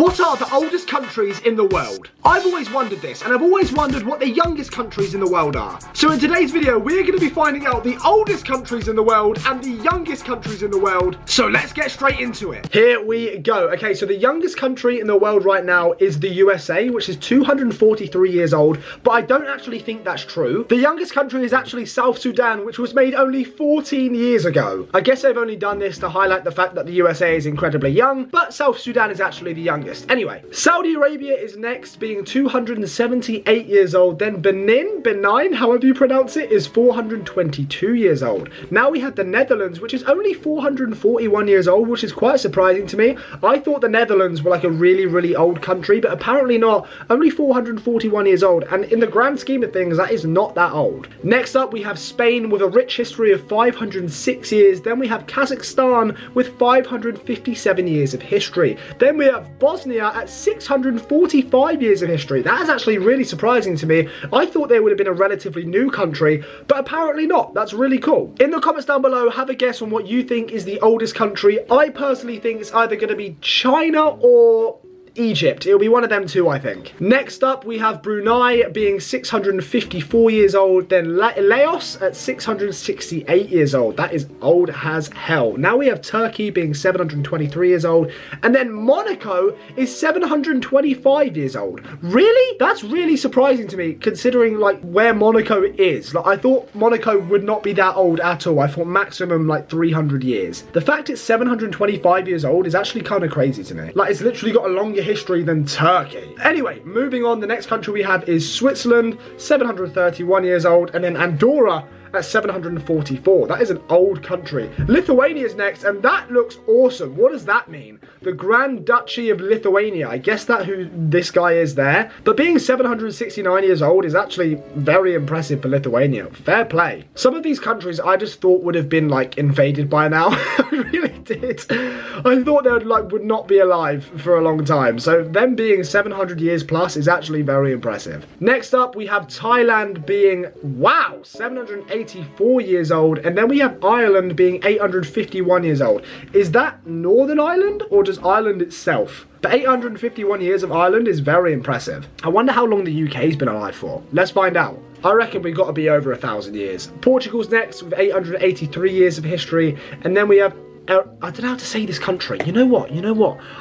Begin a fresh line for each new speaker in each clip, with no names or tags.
What are the oldest countries in the world? I've always wondered this, and I've always wondered what the youngest countries in the world are. So in today's video, we're going to be finding out the oldest countries in the world and the youngest countries in the world. So let's get straight into it. Here we go. Okay, so the youngest country in the world right now is the USA, which is 243 years old, but I don't actually think that's true. The youngest country is actually South Sudan, which was made only 14 years ago. I guess they've only done this to highlight the fact that the USA is incredibly young, but South Sudan is actually the youngest. Anyway, Saudi Arabia is next, being 278 years old. Then Benin, however you pronounce it, is 422 years old. Now we have the Netherlands, which is only 441 years old, which is quite surprising to me. I thought the Netherlands were like a really old country, but apparently not. Only 441 years old, and in the grand scheme of things, that is not that old. Next up, we have Spain with a rich history of 506 years. Then we have Kazakhstan with 557 years of history. Then we have Bosnia at 645 years of history. That is actually really surprising to me. I thought they would have been a relatively new country, but apparently not. That's really cool. In the comments down below, have a guess on what you think is the oldest country. I personally think it's either going to be China or Egypt. It'll be one of them two, I think. Next up, we have Brunei being 654 years old, then Laos at 668 years old. That is old as hell. Now we have Turkey being 723 years old, and then Monaco is 725 years old. Really? That's really surprising to me, considering like where Monaco is. Like, I thought Monaco would not be that old at all. I thought maximum like 300 years. The fact it's 725 years old is actually kind of crazy to me. Like, it's literally got a longer history than Turkey. Anyway, moving on, the next country we have is Switzerland, 731 years old, and then Andorra at 744. That is an old country. Lithuania is next, and that looks awesome. What does that mean? The Grand Duchy of Lithuania. I guess that's who this guy is there. But being 769 years old is actually very impressive for Lithuania. Fair play. Some of these countries I just thought would have been like invaded by now. I really did. I thought they would not be alive for a long time. So them being 700 years plus is actually very impressive. Next up, we have Thailand being, wow, 784 years old, and then we have Ireland being 851 years old. Is that Northern Ireland or just Ireland itself? But 851 years of Ireland is very impressive. I wonder how long the UK's been alive for. Let's find out. I reckon we've got to be over 1,000 years. Portugal's next with 883 years of history, and then we have I don't know how to say this country. You know what?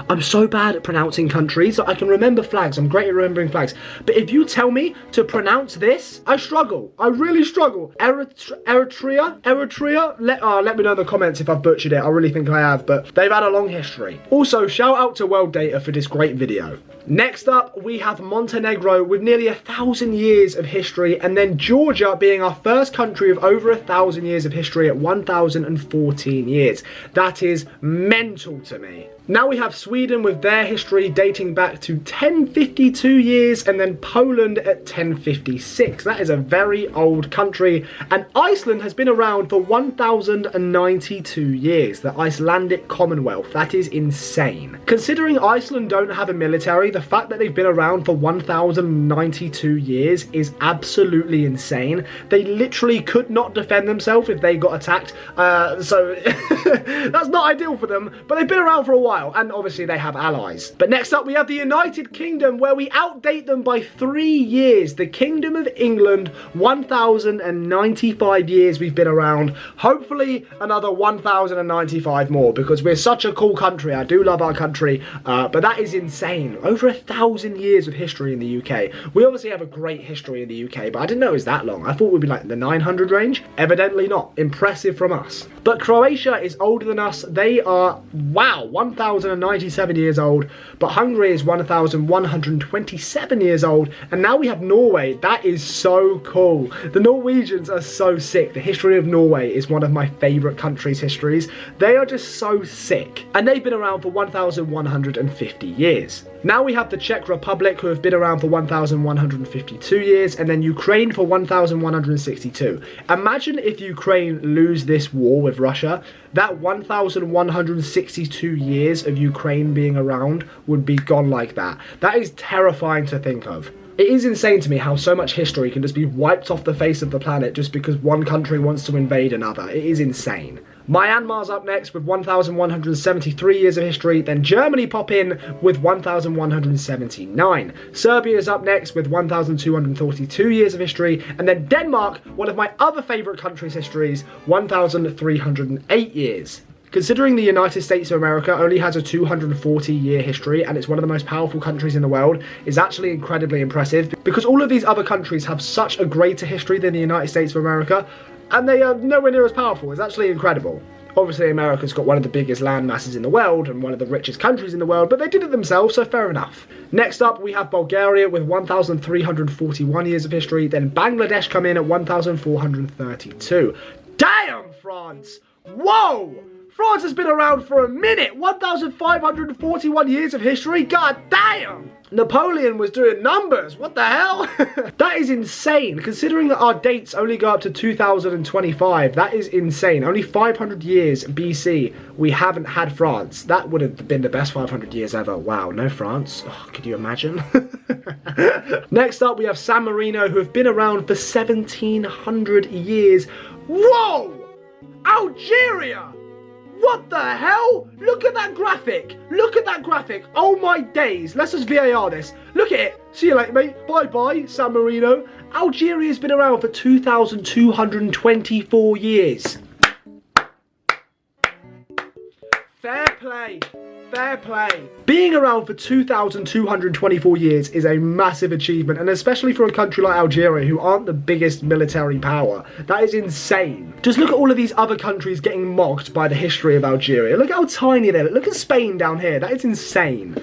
I'm so bad at pronouncing countries. I can remember flags. I'm great at remembering flags. But if you tell me to pronounce this, I struggle. I really struggle. Eritrea? Let me know in the comments if I've butchered it. I really think I have, but they've had a long history. Also, shout out to World Data for this great video. Next up, we have Montenegro with nearly 1,000 years of history, and then Georgia being our first country of over 1,000 years of history at 1,014 years. That is mental to me. Now we have Sweden with their history dating back to 1052 years, and then Poland at 1056. That is a very old country. And Iceland has been around for 1,092 years, the Icelandic Commonwealth. That is insane. Considering Iceland don't have a military, the fact that they've been around for 1,092 years is absolutely insane. They literally could not defend themselves if they got attacked. So that's not ideal for them, but they've been around for a while. And obviously they have allies. But next up we have the United Kingdom, where we outdate them by 3 years. The Kingdom of England, 1,095 years we've been around. Hopefully another 1,095 more, because we're such a cool country. I do love our country, but that is insane. Over 1,000 years of history in the UK. We obviously have a great history in the UK, but I didn't know it was that long. I thought we'd be like the 900 range. Evidently not. Impressive from us. But Croatia is older than us. They are, wow, 1,097 years old, but Hungary is 1,127 years old, and now we have Norway. That is so cool. The Norwegians are so sick. The history of Norway is one of my favourite countries' histories. They are just so sick, and they've been around for 1,150 years. Now we have the Czech Republic, who have been around for 1,152 years, and then Ukraine for 1,162. Imagine if Ukraine lose this war with Russia. That 1,162 years of Ukraine being around would be gone like that. That is terrifying to think of. It is insane to me how so much history can just be wiped off the face of the planet just because one country wants to invade another. It is insane. Myanmar's up next with 1,173 years of history, then Germany pop in with 1,179. Serbia's up next with 1,242 years of history, and then Denmark, one of my other favourite countries' histories, 1,308 years. Considering the United States of America only has a 240-year history and it's one of the most powerful countries in the world, is actually incredibly impressive because all of these other countries have such a greater history than the United States of America, and they are nowhere near as powerful. It's actually incredible. Obviously, America's got one of the biggest land masses in the world and one of the richest countries in the world, but they did it themselves, so fair enough. Next up, we have Bulgaria with 1,341 years of history, then Bangladesh come in at 1,432. Damn, France! Whoa! France has been around for a minute! 1,541 years of history? God damn! Napoleon was doing numbers, what the hell? That is insane, considering that our dates only go up to 2025. That is insane. Only 500 years BC we haven't had France. That would have been the best 500 years ever. Wow, no France. Oh, could you imagine? Next up, we have San Marino, who have been around for 1,700 years. Whoa! Algeria! What the hell? Look at that graphic. Look at that graphic. Oh my days. Let's just VAR this. Look at it. See you later, mate. Bye-bye, San Marino. Algeria's been around for 2,224 years. Fair play. Fair play. Being around for 2,224 years is a massive achievement, and especially for a country like Algeria, who aren't the biggest military power. That is insane. Just look at all of these other countries getting mocked by the history of Algeria. Look how tiny they are. Look at Spain down here. That is insane.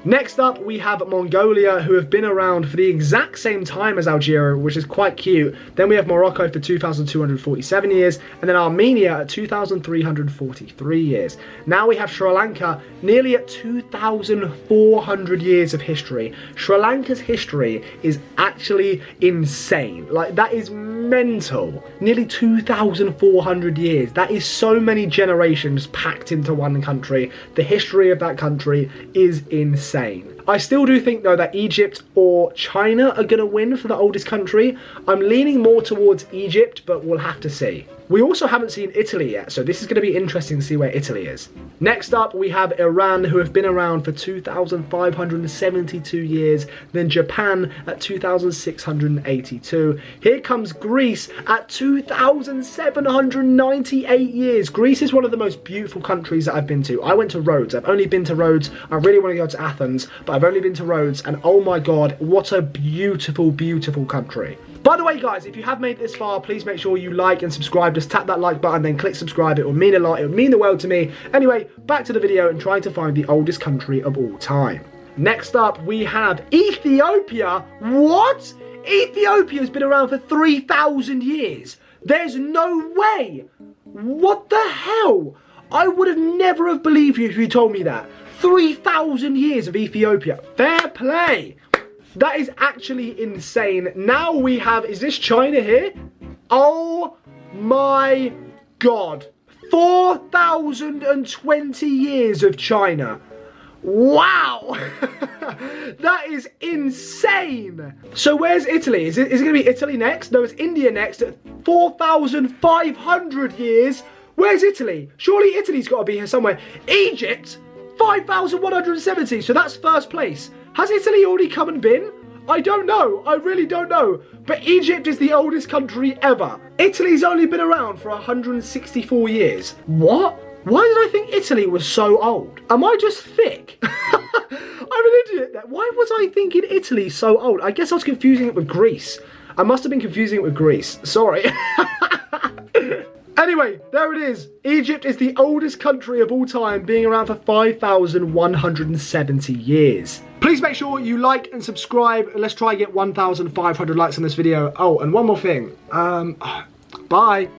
Next up, we have Mongolia, who have been around for the exact same time as Algeria, which is quite cute. Then we have Morocco for 2,247 years, and then Armenia at 2,343 years. Now we have Sri Lanka, nearly at 2,400 years of history. Sri Lanka's history is actually insane. Like, that is mental. Nearly 2,400 years. That is so many generations packed into one country. The history of that country is insane. I still do think though that Egypt or China are going to win for the oldest country. I'm leaning more towards Egypt, but we'll have to see. We also haven't seen Italy yet, so this is going to be interesting to see where Italy is. Next up, we have Iran, who have been around for 2,572 years, then Japan at 2,682. Here comes Greece at 2,798 years. Greece is one of the most beautiful countries that I've been to. I went to Rhodes. I've only been to Rhodes. I really want to go to Athens, but I've only been to Rhodes, and oh my god, what a beautiful, beautiful country. By the way, guys, if you have made it this far, please make sure you like and subscribe. Just tap that like button, then click subscribe. It will mean a lot. It will mean the world to me. Anyway, back to the video and trying to find the oldest country of all time. Next up, we have Ethiopia. What? Ethiopia's been around for 3,000 years. There's no way. What the hell? I would have never have believed you if you told me that. 3,000 years of Ethiopia. Fair play. That is actually insane. Now we have, is this China here? Oh my god. 4,020 years of China. Wow. That is insane. So where's Italy? Is it going to be Italy next? No, it's India next at 4,500 years. Where's Italy? Surely Italy's got to be here somewhere. Egypt, 5,170. So that's first place. Has Italy already come and been? I don't know. I really don't know. But Egypt is the oldest country ever. Italy's only been around for 164 years. What? Why did I think Italy was so old? Am I just thick? I'm an idiot. Why was I thinking Italy so old? I guess I was confusing it with Greece. I must have been confusing it with Greece. Sorry. Anyway, there it is. Egypt is the oldest country of all time, being around for 5,170 years. Please make sure you like and subscribe. Let's try and get 1,500 likes on this video. Oh, and one more thing. Bye.